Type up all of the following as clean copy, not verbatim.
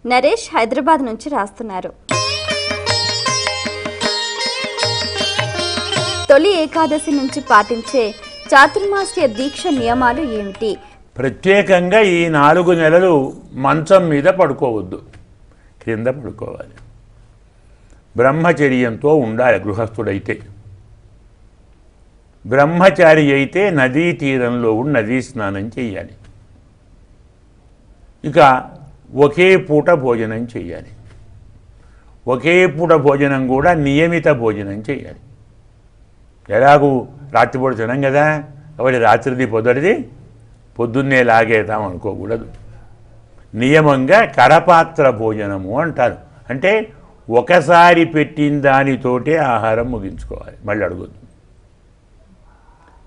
నరేష్ హైదరాబాద్ నుంచి రాస్తున్నారు. తొలి ఏకాదశి నుంచి పాటించే చాతుర్మాస్య దీక్ష నియమాలు ఏమిటి? ప్రత్యేకంగా ఈ 4 నెలలు మంచం మీద పడుకోవద్దు, క్రింద పడుకోవాలి. బ్రహ్మచర్యంతో ఉండాలి. గృహస్థుడైతే, బ్రహ్మచారి అయితే నదీ తీరంలో నదీ స్నానం చేయాలి. ఇక ఒకే పూట భోజనం చేయాలి. ఒకే పూట భోజనం కూడా నియమిత భోజనం చేయాలి. ఎలాగూ రాత్రిపూట తినం కదా, కాబట్టి రాత్రిది పొద్దుటిది పొద్దున్నే లాగేద్దాం అనుకోకూడదు. నియమంగా కరపాత్ర భోజనము అంటారు. అంటే ఒకసారి పెట్టిన దానితోటే ఆహారం ముగించుకోవాలి, మళ్ళీ అడగొద్దు.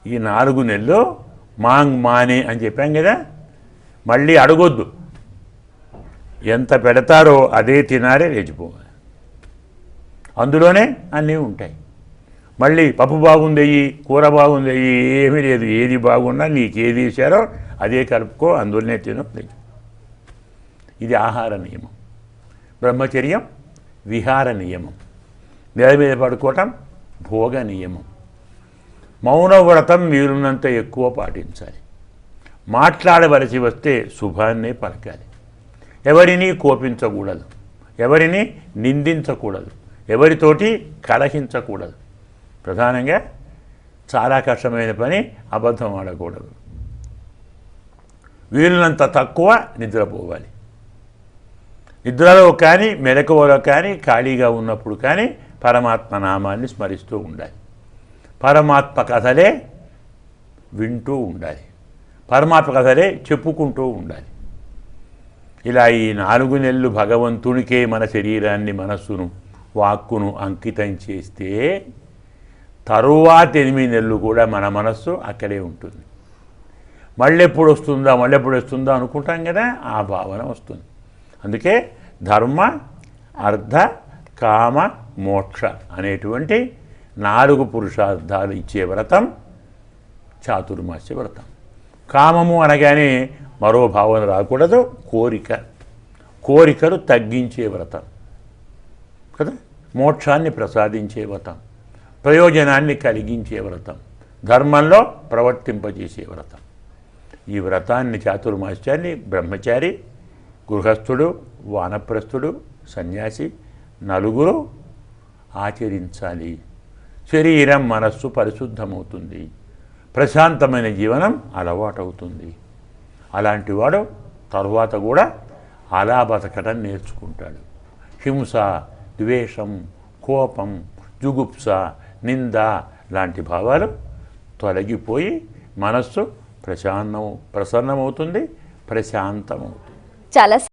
ఈ 4 నెలలు మాంగ్ మానే అని చెప్పాం కదా, మళ్ళీ అడగొద్దు. ఎంత పెడతారో అదే తినారే, లేచిపోవాలి. అందులోనే అన్నీ ఉంటాయి. మళ్ళీ పప్పు బాగుందయ్యి, కూర బాగుందయ్యి, ఏమీ లేదు. ఏది బాగున్నా నీకు ఏది ఇచ్చారో అదే కలుపుకో, అందులోనే తిను. ఇది ఆహార నియమం. బ్రహ్మచర్యం విహార నియమం. నేల మీద పడుకోవటం భోగ నియమం. మౌనవ్రతం వీలున్నంత ఎక్కువ పాటించాలి. మాట్లాడవలసి వస్తే శుభాన్నే పలకాలి. ఎవరిని కోపించకూడదు, ఎవరిని నిందించకూడదు, ఎవరితోటి కలహించకూడదు. ప్రధానంగా చాలా కష్టమైన పని అబద్ధం ఆడకూడదు. వీలున్నంత తక్కువ నిద్రపోవాలి. నిద్రలో కానీ మెలకువలో కానీ ఖాళీగా ఉన్నప్పుడు కానీ పరమాత్మ నామాన్ని స్మరిస్తూ ఉండాలి. పరమాత్మ కథలే వింటూ ఉండాలి. పరమాత్మ కథలే చెప్పుకుంటూ ఉండాలి. ఇలా ఈ 4 నెలలు భగవంతునికే మన శరీరాన్ని, మనస్సును, వాక్కును అంకితం చేస్తే తరువాత 8 నెలలు కూడా మన మనస్సు అక్కడే ఉంటుంది. మళ్ళెప్పుడు వస్తుందా అనుకుంటాం కదా, ఆ భావన వస్తుంది. అందుకే ధర్మ, అర్థ, కామ, మోక్ష అనేటువంటి 4 పురుషార్థాలు ఇచ్చే వ్రతం చాతుర్మాస్య వ్రతం. కామము అనగానే మరో భావన రాకూడదు, కోరికలు తగ్గించే వ్రతం కదా. మోక్షాన్ని ప్రసాదించే వ్రతం, ప్రయోజనాన్ని కలిగించే వ్రతం, ధర్మంలో ప్రవర్తింపజేసే వ్రతం. ఈ వ్రతాన్ని, చాతుర్మాస్యాన్ని బ్రహ్మచారి, గృహస్థుడు, వానప్రస్థుడు, సన్యాసి నలుగురు ఆచరించాలి. శరీరం, మనస్సు పరిశుద్ధమవుతుంది. ప్రశాంతమైన జీవనం అలవాటవుతుంది. అలాంటి వాడు తరువాత కూడా అలా బతకడం నేర్చుకుంటాడు. హింస, ద్వేషం, కోపం, జుగుప్స, నింద లాంటి భావాలు తొలగిపోయి మనస్సు ప్రసన్నమవుతుంది, ప్రశాంతమవుతుంది. చాలా